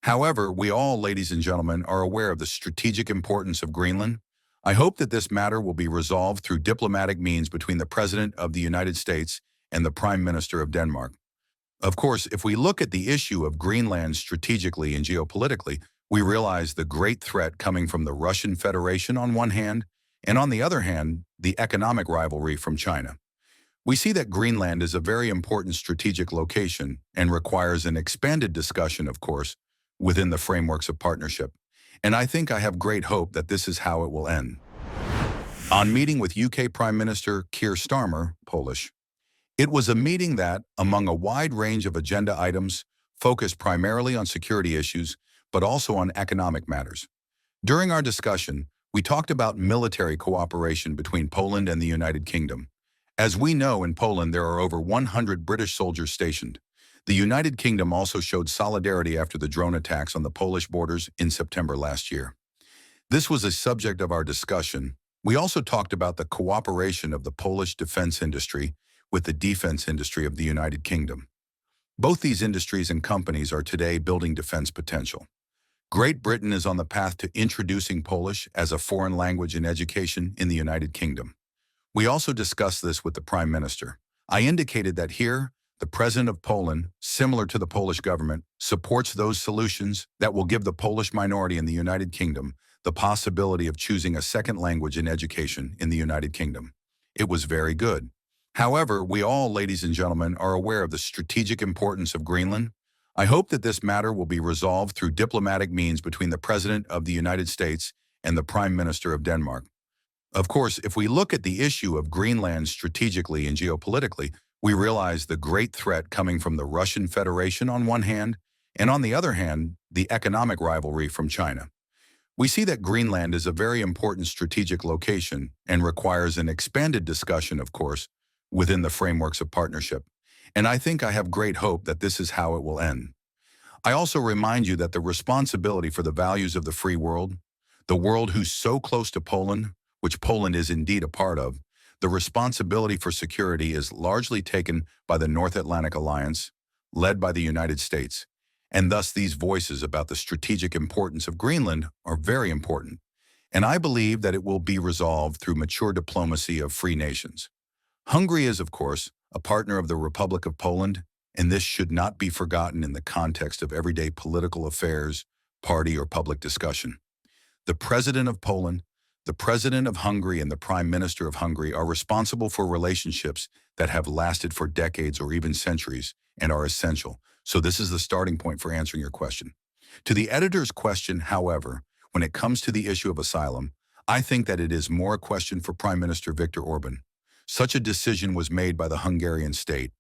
However, we all, ladies and gentlemen, are aware of the strategic importance of Greenland. I hope that this matter will be resolved through diplomatic means between the President of the United States and the Prime Minister of Denmark. Of course, if we look at the issue of Greenland strategically and geopolitically, we realize the great threat coming from the Russian Federation on one hand, and on the other hand, the economic rivalry from China. We see that Greenland is a very important strategic location and requires an expanded discussion, of course, within the frameworks of partnership. And I think I have great hope that this is how it will end. On meeting with UK Prime Minister Keir Starmer, Polish, it was a meeting that, among a wide range of agenda items, focused primarily on security issues, but also on economic matters. During our discussion, we talked about military cooperation between Poland and the United Kingdom. As we know, in Poland there are over 100 British soldiers stationed. The United Kingdom also showed solidarity after the drone attacks on the Polish borders in September last year. This was a subject of our discussion. We also talked about the cooperation of the Polish defense industry with the defense industry of the United Kingdom. Both these industries and companies are today building defense potential. Great Britain is on the path to introducing Polish as a foreign language in education in the United Kingdom. We also discussed this with the Prime Minister. I indicated that here, the President of Poland, similar to the Polish government, supports those solutions that will give the Polish minority in the United Kingdom the possibility of choosing a second language in education in the United Kingdom. It was very good. However, we all, ladies and gentlemen, are aware of the strategic importance of Greenland. I hope that this matter will be resolved through diplomatic means between the President of the United States and the Prime Minister of Denmark. Of course, if we look at the issue of Greenland strategically and geopolitically, we realize the great threat coming from the Russian Federation on one hand, and on the other hand, the economic rivalry from China. We see that Greenland is a very important strategic location and requires an expanded discussion, of course, within the frameworks of partnership. And I think I have great hope that this is how it will end. I also remind you that the responsibility for the values of the free world, the world who's so close to Poland, which Poland is indeed a part of, the responsibility for security is largely taken by the North Atlantic Alliance, led by the United States. And thus these voices about the strategic importance of Greenland are very important. And I believe that it will be resolved through mature diplomacy of free nations. Hungary is, of course, a partner of the Republic of Poland, and this should not be forgotten in the context of everyday political affairs, party or public discussion. The President of Poland, the President of Hungary, and the Prime Minister of Hungary are responsible for relationships that have lasted for decades or even centuries and are essential. So this is the starting point for answering your question. To the editor's question, however, when it comes to the issue of asylum, I think that it is more a question for Prime Minister Viktor Orban. Such a decision was made by the Hungarian state.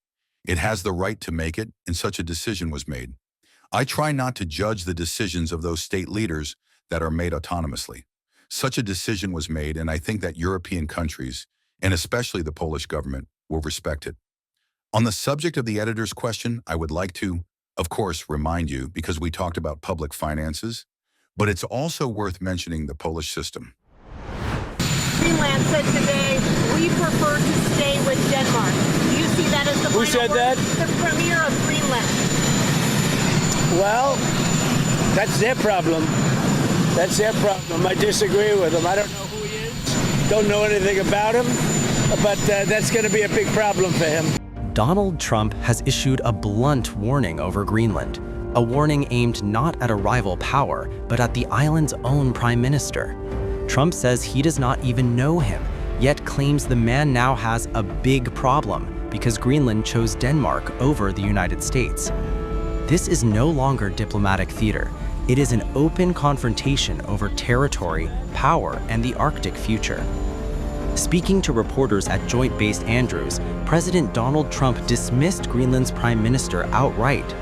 It has the right to make it, and such a decision was made. I try not to judge the decisions of those state leaders that are made autonomously. Such a decision was made, and I think that European countries, and especially the Polish government, will respect it. On the subject of the editor's question, I would like to, of course, remind you, because we talked about public finances, but it's also worth mentioning the Polish system. Greenland said today, we prefer to stay with Denmark. Do you see that as the Who final said word? that? The Premier of Greenland. Well, that's their problem. That's their problem. I disagree with him. I don't know who he is. Don't know anything about him. But that's going to be a big problem for him. Donald Trump has issued a blunt warning over Greenland. A warning aimed not at a rival power, but at the island's own prime minister. Trump says he does not even know him, yet claims the man now has a big problem because Greenland chose Denmark over the United States. This is no longer diplomatic theater. It is an open confrontation over territory, power, and the Arctic future. Speaking to reporters at Joint Base Andrews, President Donald Trump dismissed Greenland's prime minister outright.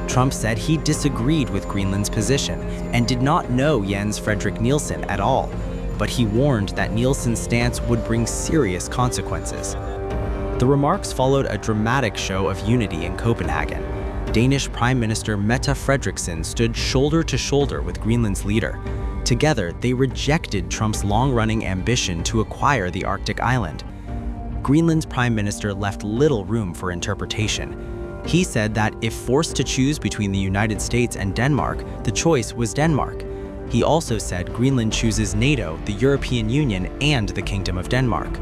Trump said he disagreed with Greenland's position and did not know Jens Frederik Nielsen at all, but he warned that Nielsen's stance would bring serious consequences. The remarks followed a dramatic show of unity in Copenhagen. Danish Prime Minister Mette Frederiksen stood shoulder to shoulder with Greenland's leader. Together, they rejected Trump's long-running ambition to acquire the Arctic island. Greenland's prime minister left little room for interpretation. He said that if forced to choose between the United States and Denmark, the choice was Denmark. He also said Greenland chooses NATO, the European Union, and the Kingdom of Denmark.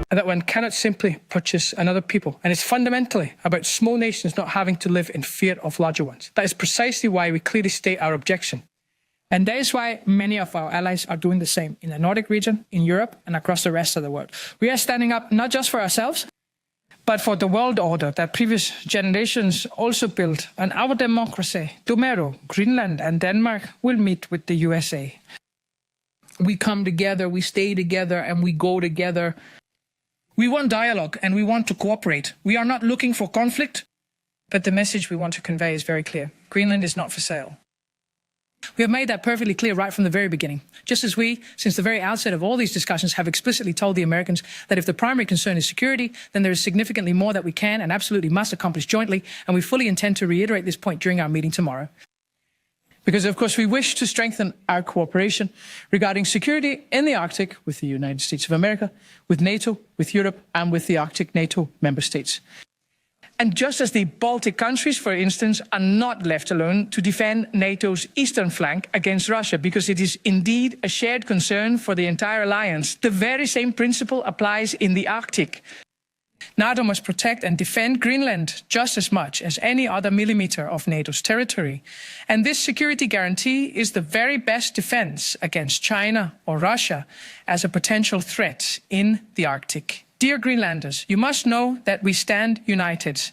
That one cannot simply purchase another people. And it's fundamentally about small nations not having to live in fear of larger ones. That is precisely why we clearly state our objection. And that is why many of our allies are doing the same in the Nordic region, in Europe, and across the rest of the world. We are standing up not just for ourselves, but for the world order that previous generations also built. And our democracy, tomorrow, Greenland and Denmark will meet with the USA. We come together, we stay together, and we go together. We want dialogue and we want to cooperate. We are not looking for conflict, but the message we want to convey is very clear. Greenland is not for sale. We have made that perfectly clear right from the very beginning. Just as we, since the very outset of all these discussions, have explicitly told the Americans that if the primary concern is security, then there is significantly more that we can and absolutely must accomplish jointly, and we fully intend to reiterate this point during our meeting tomorrow. Because, of course, we wish to strengthen our cooperation regarding security in the Arctic with the United States of America, with NATO, with Europe, and with the Arctic NATO member states. And just as the Baltic countries, for instance, are not left alone to defend NATO's eastern flank against Russia, because it is indeed a shared concern for the entire alliance, the very same principle applies in the Arctic. NATO must protect and defend Greenland just as much as any other millimeter of NATO's territory. And this security guarantee is the very best defense against China or Russia as a potential threat in the Arctic. Dear Greenlanders, you must know that we stand united.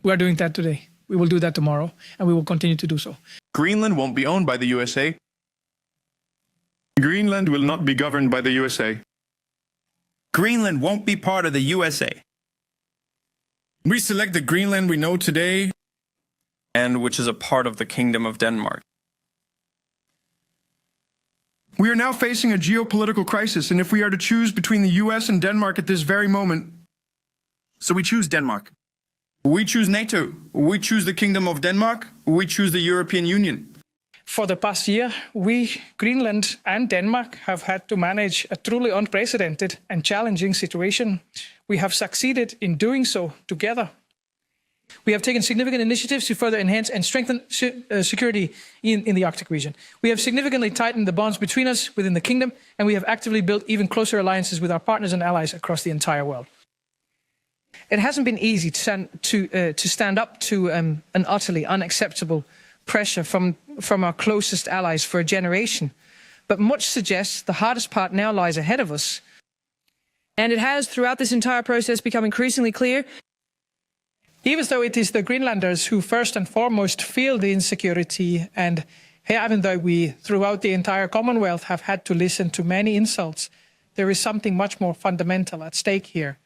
We are doing that today. We will do that tomorrow, and we will continue to do so. Greenland won't be owned by the USA. Greenland will not be governed by the USA. Greenland won't be part of the USA. We select the Greenland we know today, and which is a part of the Kingdom of Denmark. We are now facing a geopolitical crisis, and if we are to choose between the US and Denmark at this very moment, So we choose Denmark. we choose NATO, we choose the Kingdom of Denmark, we choose the European Union. For the past year, we, Greenland and Denmark, have had to manage a truly unprecedented and challenging situation. We have succeeded in doing so together. We have taken significant initiatives to further enhance and strengthen security in the Arctic region. We have significantly tightened the bonds between us within the kingdom, and we have actively built even closer alliances with our partners and allies across the entire world. It hasn't been easy to stand up to an utterly unacceptable pressure from our closest allies for a generation, but much suggests the hardest part now lies ahead of us. And it has, throughout this entire process, become increasingly clear, Even though it is the Greenlanders who first and foremost feel the insecurity, and even though we, throughout the entire Commonwealth, have had to listen to many insults, there is something much more fundamental at stake here.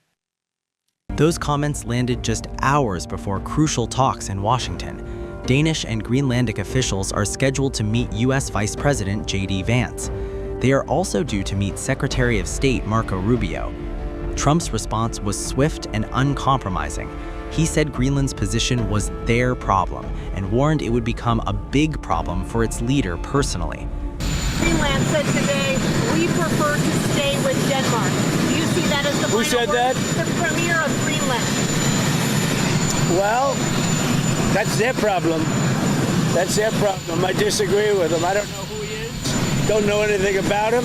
Those comments landed just hours before crucial talks in Washington. Danish and Greenlandic officials are scheduled to meet U.S. Vice President J.D. Vance. They are also due to meet Secretary of State Marco Rubio. Trump's response was swift and uncompromising. He said Greenland's position was their problem and warned it would become a big problem for its leader personally. Greenland said today, we prefer to stay with Denmark. Do you see that as the Who final said word? that? The Premier of Greenland. Well, that's their problem. That's their problem. I disagree with them. I don't know who he is, don't know anything about him,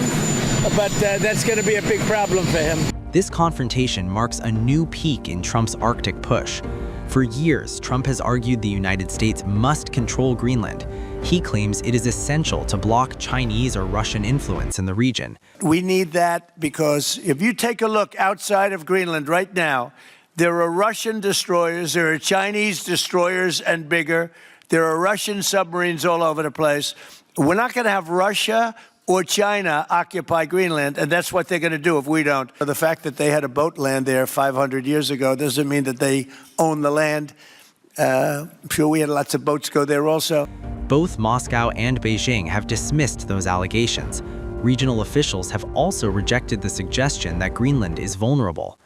but that's going to be a big problem for him. This confrontation marks a new peak in Trump's Arctic push. For years, Trump has argued the United States must control Greenland. He claims it is essential to block Chinese or Russian influence in the region. We need that because if you take a look outside of Greenland right now, there are Russian destroyers, there are Chinese destroyers and bigger, there are Russian submarines all over the place. We're not going to have Russia or China occupy Greenland, and that's what they're going to do if we don't. The fact that they had a boat land there 500 years ago doesn't mean that they own the land. I'm sure we had lots of boats go there also. Both Moscow and Beijing have dismissed those allegations. Regional officials have also rejected the suggestion that Greenland is vulnerable.